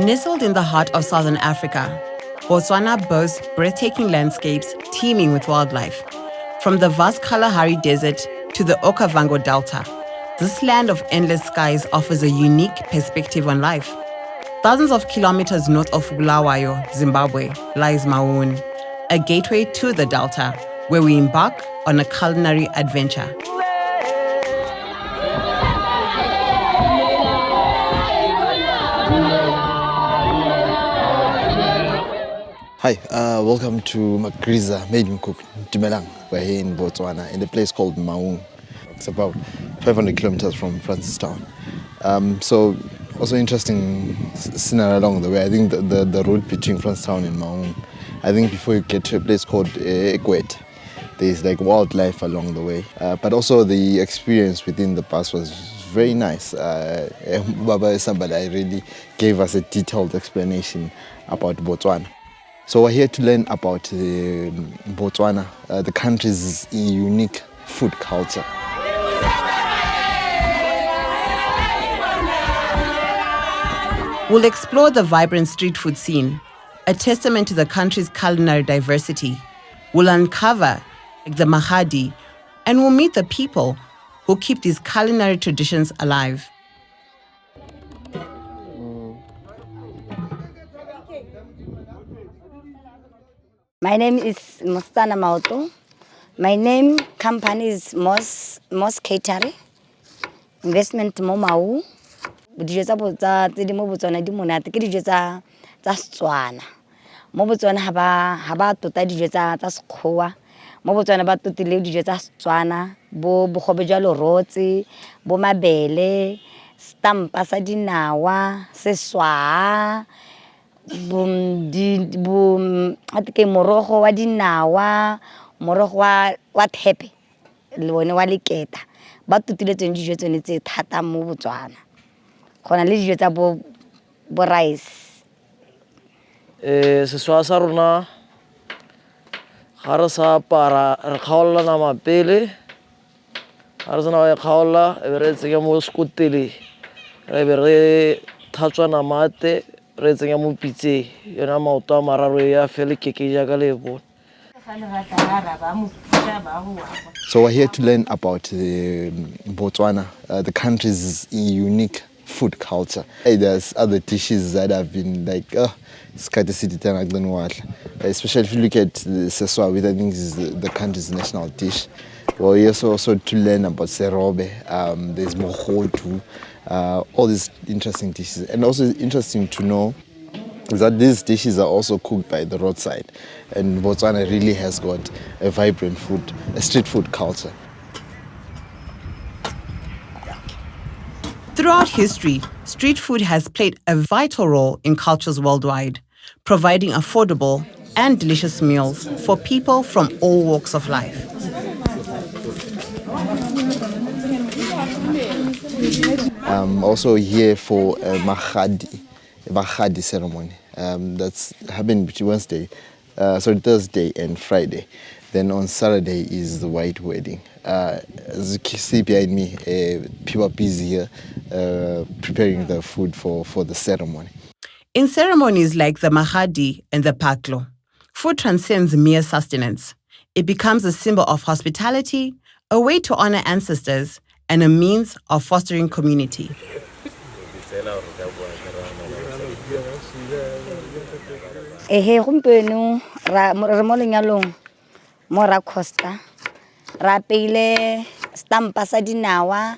Nestled in the heart of southern Africa, Botswana boasts breathtaking landscapes teeming with wildlife. From the vast Kalahari Desert to the Okavango Delta, this land of endless skies offers a unique perspective on life. Thousands of kilometers north of Bulawayo, Zimbabwe, lies Maun, a gateway to the Delta, where we embark on a culinary adventure. Hi, welcome to Magriza Made in Cook, Dumelang. We're here in Botswana in a place called Maun. It's about 500 kilometers from Francistown. So also interesting scenario along the way. I think the road between Francistown and Maun, I think before you get to a place called Ekwet, there's like wildlife along the way. But also the experience within the bus was very nice. Baba somebody really gave us a detailed explanation about Botswana. So we're here to learn about Botswana, the country's unique food culture. We'll explore the vibrant street food scene, a testament to the country's culinary diversity. We'll uncover the Mahadi, and we'll meet the people who keep these culinary traditions alive. My name is Mostana Mauto. My name company is Mos Catering. Investment mo Mau. Dijo tsa botsa tse di mo Botswana di monate ke dijo tsa Setswana. Mo Botswana ha ba tota dijo tsa Sekgowa. Mo Botswana ba totile dijo tsa Setswana, bo bogobe jwa lorotse, bo mabele, stampa sa dinawa, seswa, atike morogo wa dinawa, morogo wa thepe le bone wa leketa. Ba totile tsone dijo tsone tse thata mo Botswana. Gona le dijo tsa bo rice. Seswa sa rona ga re sa apara re kgaola nama pele, ga re sena go kgaola e be re tsenya mo sekotele, re be re tlhatswa namate re tsenya mo pitseng yona maoto a mararo ya fele keke jaaka le bone. So we're here to learn about Botswana, the country's unique food culture. Hey, there's other dishes that have been like, especially if you look at the seswa, which I think is the country's national dish. Well, yes, also to learn about serobe, there's mohodu, all these interesting dishes. And also interesting to know that these dishes are also cooked by the roadside. And Botswana really has got a vibrant a street food culture. Throughout history, street food has played a vital role in cultures worldwide, providing affordable and delicious meals for people from all walks of life. I'm also here for a Mahadi ceremony. That's happening between Thursday and Friday. Then on Saturday is the white wedding. As you can see behind me, people are busy here preparing the food for the ceremony. In ceremonies like the Mahadi and the Paklo, food transcends mere sustenance. It becomes a symbol of hospitality, a way to honor ancestors, and a means of fostering community. Gompieno re mo lenyalong mo ra Costa ra peile stampa sa dinawa,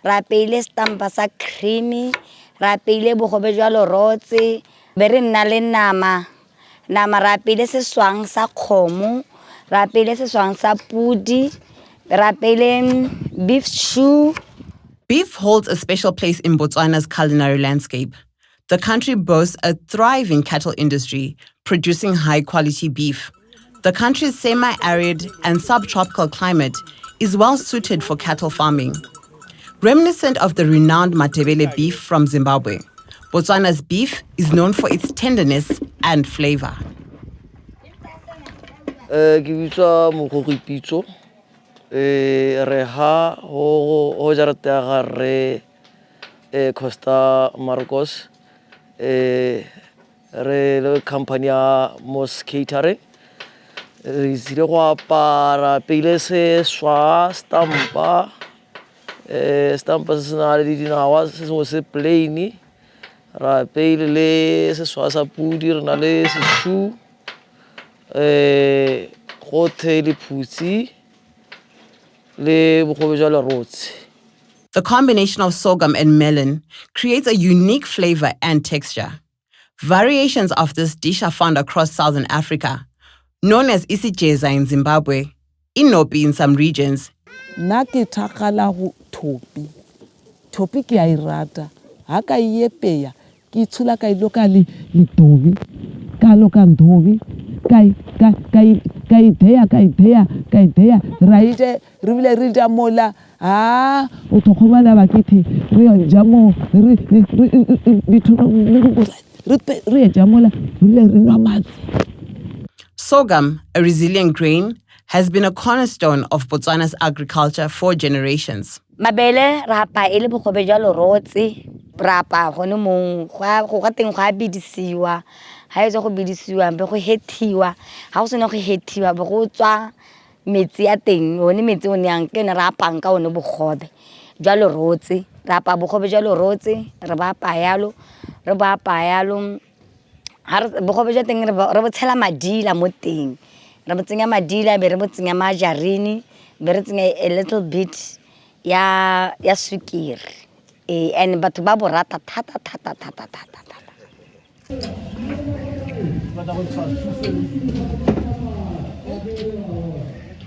ra peile stampa sa creamy, ra peile bogobe jwa lorotse, be re nna le nama ra peile seswang sa kgomo, ra peile seswang sa pudi, ra peile beef stew. Beef holds a special place in Botswana's culinary landscape. The country boasts a thriving cattle industry, producing high-quality beef. The country's semi-arid and subtropical climate is well suited for cattle farming. Reminiscent of the renowned Matebele beef from Zimbabwe, Botswana's beef is known for its tenderness and flavor. Re ha ho jarata ga re Costa Marcos re le company ya Moss Catering re tsile go apara pele seswa stampa stampa se na le dinawa se sengwe se plain ra pele le seswa sa pudi re na le seshu go the lephutsi le bogobe jwa lerotse. The combination of sorghum and melon creates a unique flavor and texture. Variations of this dish are found across southern Africa, known as isijeza in Zimbabwe, inopi in some regions. Nna ke thakala go thopi. Thopi ke a e rata. Ha ka e epeya, ke itshula ka ilo ka le dobi, ka lo ka ndobi, ka ideya, ra ite re bile re ja mola. O tlhokomela ba ke the re ja mo re ja mola re nwa matsi. Sorghum, a resilient grain, has been a cornerstone of Botswana's agriculture for generations. Mabele rapa ele bogobe jwa lerotse rapa gone mong go ga teng go a bidisiwa ha e go bidisiwa be go hethiwa ha go sene go hethiwa be go tswa metsi a teng one metsi o ne yang ke ne rapa ka one bogobe jwa lerotse rapa bogobe jwa lerotse re ba payalo ha bogobe jwa teng re bo tshela madila mo teng re bo tsenya madila be re bo tsenya majarini be re tsenya a little bit ya sukiri and batho ba bo rata thata.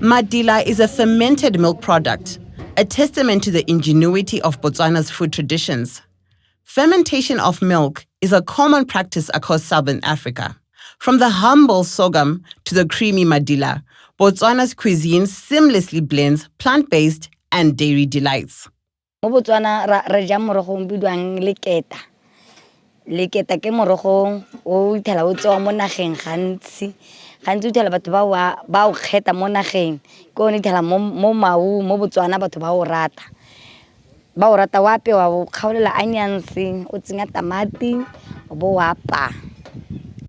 Madila is a fermented milk product, a testament to the ingenuity of Botswana's food traditions. Fermentation of milk is a common practice across southern Africa. From the humble sorghum to the creamy madila, Botswana's cuisine seamlessly blends plant-based and dairy delights. Mo Botswana re ja morogo o bidwang leketa. Leketa ke morogo o ithela o tsewa mo nageng gantsi o ithela batho ba o kgeta mo nageng ke o ithela mo mau mo Botswana batho ba o rata wa apewa o kgaolela onions o tsenya tamati o bo wa apa.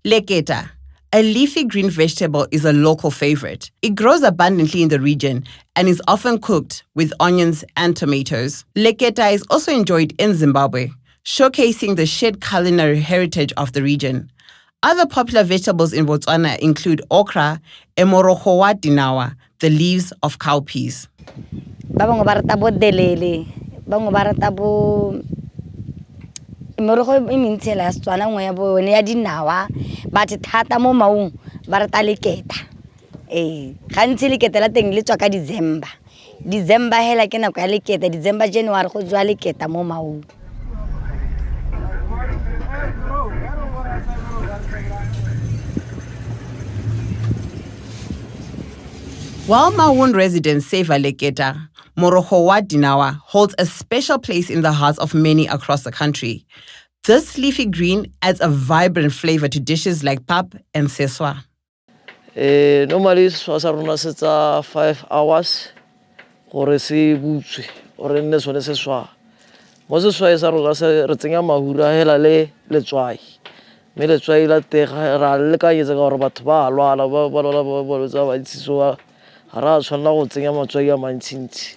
Leketa, a leafy green vegetable, is a local favorite. It grows abundantly in the region and is often cooked with onions and tomatoes. Leketa is also enjoyed in Zimbabwe, showcasing the shared culinary heritage of the region. Other popular vegetables in Botswana include okra and morogo wa dinawa, the leaves of cowpeas. Ba bangwe ba rata bo delele, ba bangwe ba rata bo morogo e mentsi ya Setswana ngwe ya bone ya dinawa ba thata mo maung ba rata leketa. Gantsi leketa la teng le tswa ka December hela ke nako ya leketa, December January go jwa leketa mo maung. While Maun residents savor leketa, morogo wa dinawa holds a special place in the hearts of many across the country. This leafy green adds a vibrant flavor to dishes like pap and seswa. Normally seswa sa rona se tsa 5 hours gore se butswe gore nne sone seswa. Mo seswa sa rona se re tsenya mahura hela le letswai. Me letswai la tega ra lekanyetsa ka gore batho ba lwala ba tsa ba tsisoa ra tshwanela go tsenya matswai a mantshintsi.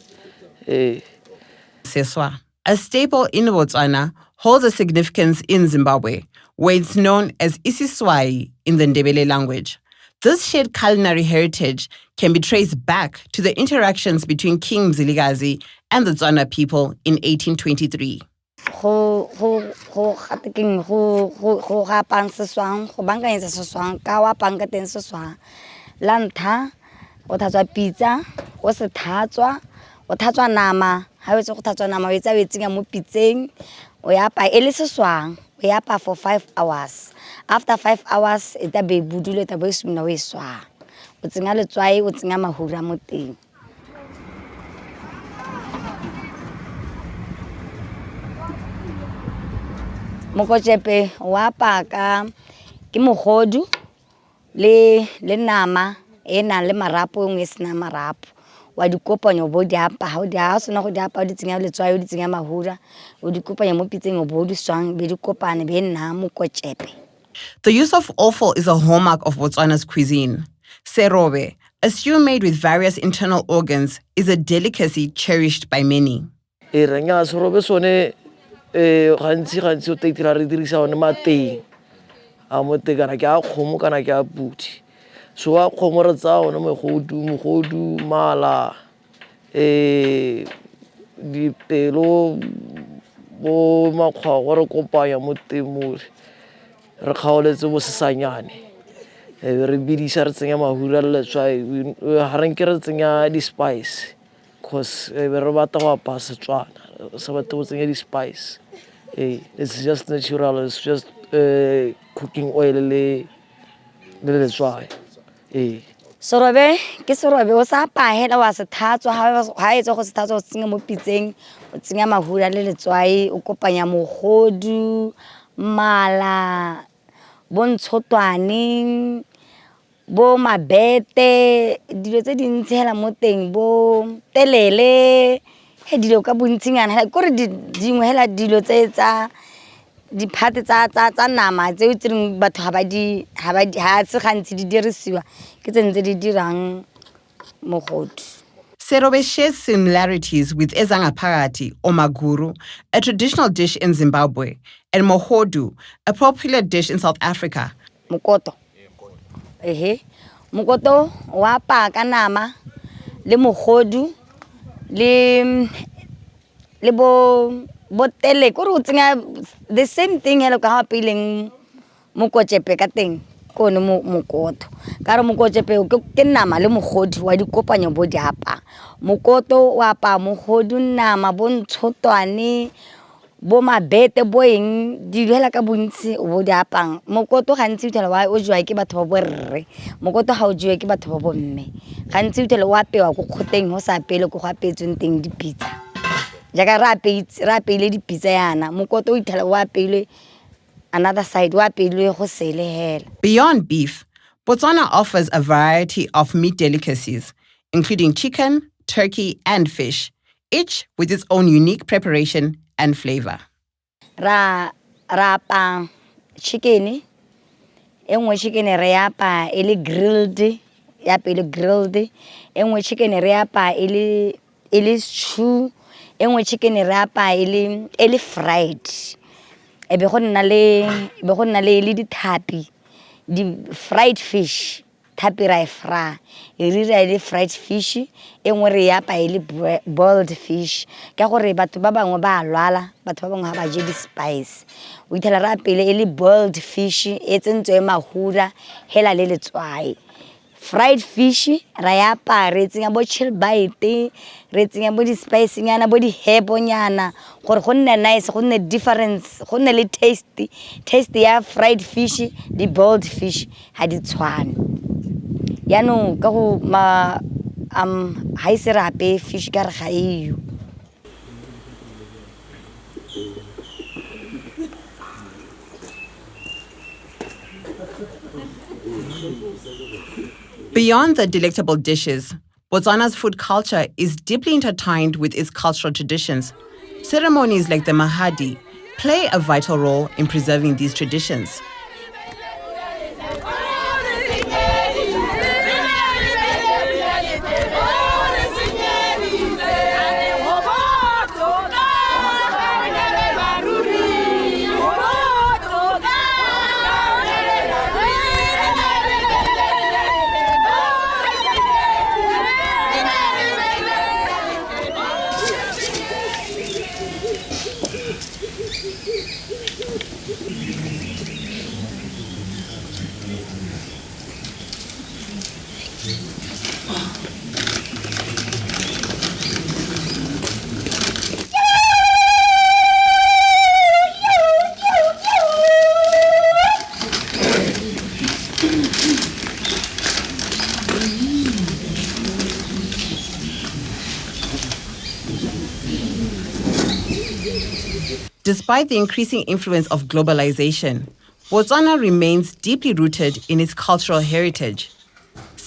Seswa, a staple in Botswana, holds a significance in Zimbabwe, where it's known as isiswai in the Ndebele language. This shared culinary heritage can be traced back to the interactions between King Mzilikazi and the Tswana people in 1823. Go apang seswang, go bankanyetsa seswang, ka wa apang ka teng seswang. La ntlha, o tlhatswa pitsa, o se tlhatswa, o tlhatswa nama, ha o tse go tlhatswa nama o etsa o tsenya mo pitseng, o ya apa ele seswang, o ya apa for 5 hours. After 5 hours e tla be budule ta bo isumna o iswa. O tsenya letswai, o tsenya mahura mo teng. Mokotjepe wa apa ka ke mogodu le nama e nang le marapo e nngwe e sena marapo. wa di kopanya bo di apa ha o di ha sona go di apa o di tsenya letswai o di tsenya mahura o di kopanya mo pitseng o bo di swang be di kopane be nna mokotsepe. The use of offal is a hallmark of Botswana's cuisine. Serobe, a stew made with various internal organs, is a delicacy cherished by many. Renya serobe sone gantsi o tla re dirisa one mateng a mote kana ke a kgomo kana ke a pudi. So a kgomo re tsa one mogodu mala dipelo bo makgwa go re kopanya mo temore re kgaoletse bo sesanyane re bidisa re tsenya mahura le letswai ha re nke re tsenya di-spice cause re batla go apaya Setswana sa batla go tsenya di-spice. It's just natural, it's just cooking oil le letswai. Serobe ke serobe o sa apaya hela wa se thatswa ha etsa go se thatswa o tsenya mo pitseng o tsenya mahura le letswai o kopanya mogodu mala bontshotwane bo mabete dilo tse dintsi hela mo teng bo telele he dilo ka bontsinyana hela gore dingwe hela dilo tse tsa diphate tsa nama tse o tseng batho ha se gantsi di dirisiwa ke tsentse di dirang mogodu. Serobe shares similarities with ezangaphakathi or maguru, a traditional dish in Zimbabwe, and mohodu, a popular dish in South Africa. Mokoto. Mokoto wa pa ka nama le mogodu le bo tele ko re tsenya the same thing hela ka ha peleng mokotsepe ka teng ko ne mokoto ka re mokotsepe ke nama le mogodu wa di kopanya bo di apa mokoto wa pa mogodu nama bo ntshotwane bo mabete bo eng di hela ka bontsi o bo di apang mokoto gantsi utela wa o jwa ke batho ba borre mokoto ha o jwa ke batho ba bomme gantsi utela wa apewa go khoteng ho sa pele go apetsweng teng di pizza jaaka ra apeile di pizza yana mokoto o itela wa apeile another side wa apeile go sele hela. Beyond beef, Botswana offers a variety of meat delicacies, including chicken, turkey, and fish, each with its own unique preparation and flavor. Ra pa chicken, engwe chicken re apa ele grilled, ya pele grilled, engwe chicken re apa ele stew, engwe chicken re apa ele fried. Ebe go nna le dithapi, di fried fish, thapi ra fry, re fried fish, engwe re apa ele boiled fish. Ka gore batho ba bangwe ba lwala, batho ba bangwe ha ba je di spice. O itela ra pele ele boiled fish, e tsentswe mahura hela le letswai. Fried fish ra ya pa re tsenya bo chilbite re tsenya bo di spice nyana bo di herb nyana gore go nne nice go nne difference go nne le taste ya fried fish di boiled fish ha di tshwane yano ka go ha ise ra ape fish ka re ga iyo. Beyond the delectable dishes, Botswana's food culture is deeply intertwined with its cultural traditions. Ceremonies like the Mahadi play a vital role in preserving these traditions. Despite the increasing influence of globalization, Botswana remains deeply rooted in its cultural heritage.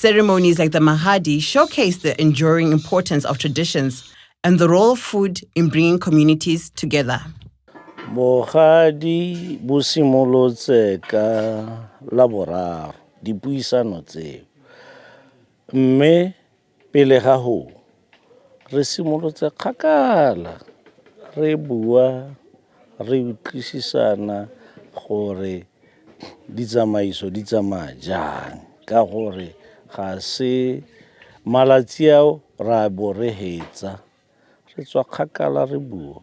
Ceremonies like the Mahadi showcase the enduring importance of traditions and the role of food in bringing communities together. Bogadi bo simolotse ka la boraro dipuisano tseo. Mme pele ga ho re simolotse kgakala re bua re utlwisisana gore ditsamaiso di tsamaya jang ka gore ga se malatsi ao ra bo re hetsa re tswa kgakala re bua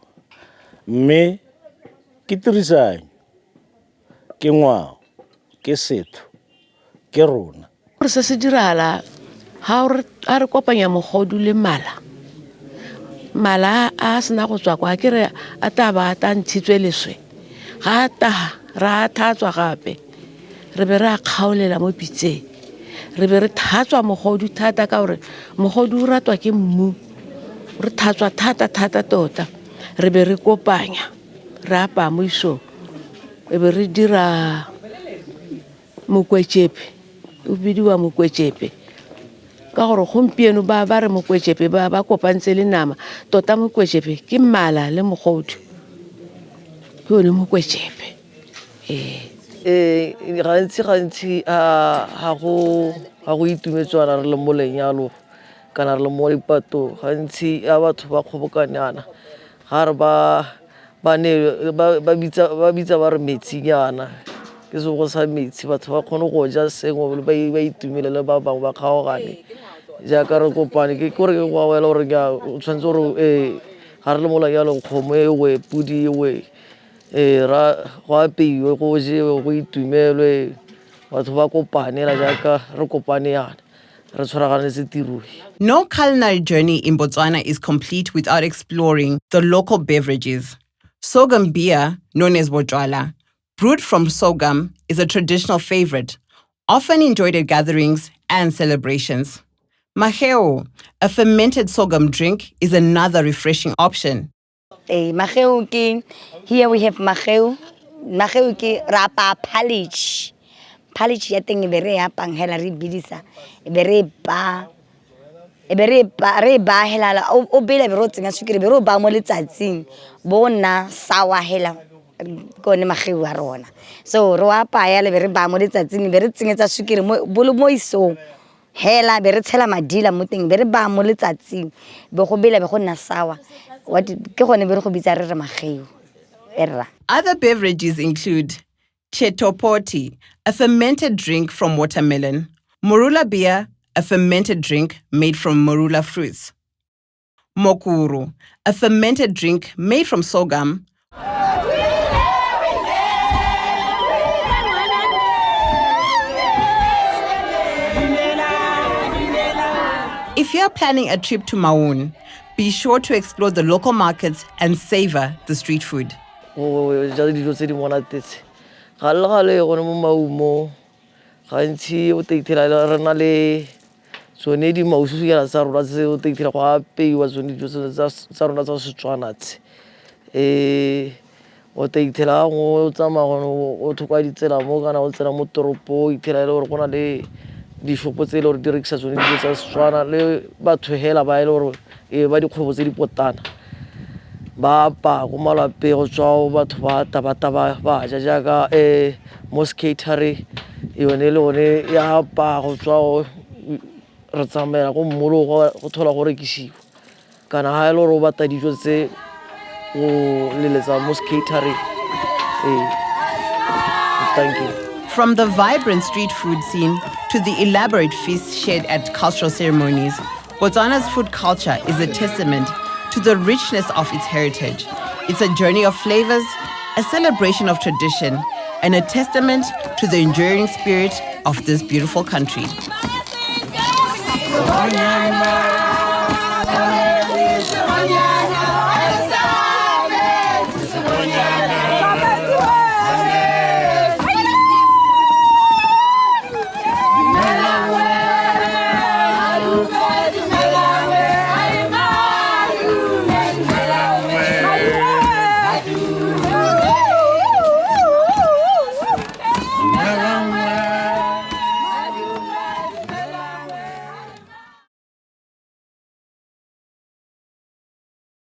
mme ke tirisanyo ke ngwao ke setho ke rona Gore se dirala ha re kopanya mogodu le mala a sena go tswa kwa ke re a taba ta ntshitswe leswe ga ta ra thatswa gape re be re a kgaolela mo pitseng re be re thatswa mogodu thata ka gore mogodu o ratwa ke mmu re thatswa thata tota re be re kopanya re apa mo isong e be re dira mokwetšepe o bidiwa mokwetšepe ka gore gompieno ba re mokwetšepe ba kopantse le nama tota mokwetšepe ke mmala le mogodu ke one mokwetšepe gantsi ga go itumetswana re le mo lenyalo kana re le mo dipatong gantsi a batho ba kgobokanyana ga re ba bitsa ba re metsinyana ke sego sa metsi batho ba kgone go ja sengwe ba itumele le ba bangwe ba kgaogane jaaka re kopane ke gore ke go wela gore o tshwanetse gore ga re le mo lenyalong kgomo ewe pudi ewe go apeiwe go jewe go itumelwe batho ba kopanela jaaka re kopane yana re tshwaraganetse tirong. No culinary journey in Botswana is complete without exploring the local beverages. Sorghum beer, known as Botjwala, brewed from sorghum, is a traditional favorite, often enjoyed at gatherings and celebrations. Maheo, a fermented sorghum drink, is another refreshing option. Maheu here we have maheu. Maheu ke rapa palage. Palage ya teng e be re apang hela re bidisa. E be re ba hela o bele be ro tsenga sukiri be ro ba mo letsatsing bona sawa hela ko ne maheu a rona. So ro apa ya le be re ba mo letsatsing be re tsengetsa sukiri mo bolo mo isong hela be re tshela madila mo teng be re ba mo letsatsing be go bele be go nna sawa. Other beverages include chetopoti, a fermented drink from watermelon, morula beer, a fermented drink made from morula fruits, mokuru, a fermented drink made from sorghum, If you are planning a trip to Maun, be sure to explore the local markets and savor the street food. Dijo tse di monatetse gale gone mo maumo gantsi o teithela re na le tsone di maususunyana tsa rona tse o teithela go apeiwa tsone dijo tsa rona tsa Setswana tse o teithela go tsamaya o thokwa ditsela mo kana o tsena mo toropo o ithela le gore go na le dishopo tse le gore di rekisa tsone dijo tsa Setswana le batho hela ba ile gore ba dikgwebo tse di potana ba pa go malapeng go tswa batho ba taba ba ja jaaka Moss Catering yone le one ya pa go tswa re tsamaya go mmolo go thola go rekisiwa kana ha ile gore ba ta dijo tse o leletsa Moss Catering. Thank you. From the vibrant street food scene to the elaborate feasts shared at cultural ceremonies, Botswana's food culture is a testament to the richness of its heritage. It's a journey of flavors, a celebration of tradition, and a testament to the enduring spirit of this beautiful country.